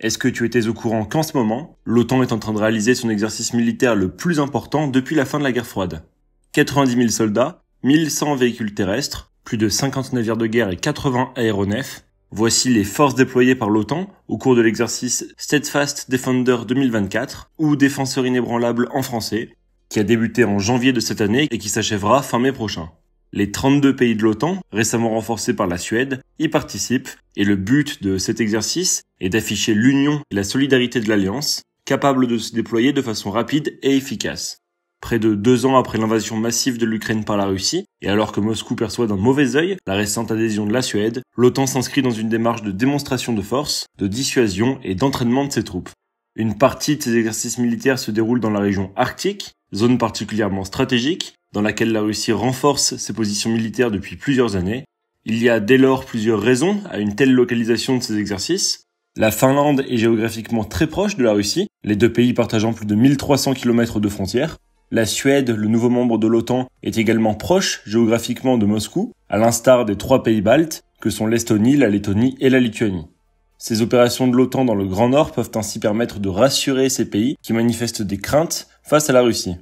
Est-ce que tu étais au courant qu'en ce moment, l'OTAN est en train de réaliser son exercice militaire le plus important depuis la fin de la guerre froide? 90 000 soldats, 1100 véhicules terrestres, plus de 50 navires de guerre et 80 aéronefs. Voici les forces déployées par l'OTAN au cours de l'exercice Steadfast Defender 2024, ou Défenseur inébranlable en français, qui a débuté en janvier de cette année et qui s'achèvera fin mai prochain. Les 32 pays de l'OTAN, récemment renforcés par la Suède, y participent, et le but de cet exercice est d'afficher l'union et la solidarité de l'Alliance, capable de se déployer de façon rapide et efficace. Près de 2 ans après l'invasion massive de l'Ukraine par la Russie, et alors que Moscou perçoit d'un mauvais œil la récente adhésion de la Suède, l'OTAN s'inscrit dans une démarche de démonstration de force, de dissuasion et d'entraînement de ses troupes. Une partie de ces exercices militaires se déroule dans la région arctique, zone particulièrement stratégique, dans laquelle la Russie renforce ses positions militaires depuis plusieurs années. Il y a dès lors plusieurs raisons à une telle localisation de ces exercices. La Finlande est géographiquement très proche de la Russie, les deux pays partageant plus de 1300 km de frontières. La Suède, le nouveau membre de l'OTAN, est également proche géographiquement de Moscou, à l'instar des 3 pays baltes, que sont l'Estonie, la Lettonie et la Lituanie. Ces opérations de l'OTAN dans le Grand Nord peuvent ainsi permettre de rassurer ces pays qui manifestent des craintes face à la Russie.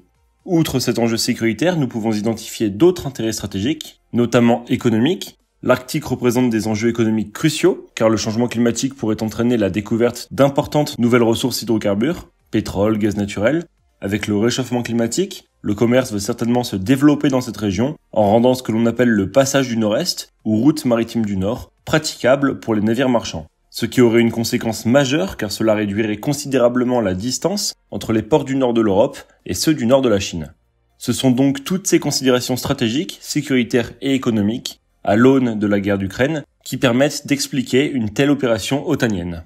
Outre cet enjeu sécuritaire, nous pouvons identifier d'autres intérêts stratégiques, notamment économiques. L'Arctique représente des enjeux économiques cruciaux, car le changement climatique pourrait entraîner la découverte d'importantes nouvelles ressources hydrocarbures, pétrole, gaz naturel. Avec le réchauffement climatique, le commerce va certainement se développer dans cette région, en rendant ce que l'on appelle le passage du Nord-Est, ou route maritime du Nord, praticable pour les navires marchands. Ce qui aurait une conséquence majeure car cela réduirait considérablement la distance entre les ports du nord de l'Europe et ceux du nord de la Chine. Ce sont donc toutes ces considérations stratégiques, sécuritaires et économiques, à l'aune de la guerre d'Ukraine, qui permettent d'expliquer une telle opération otanienne.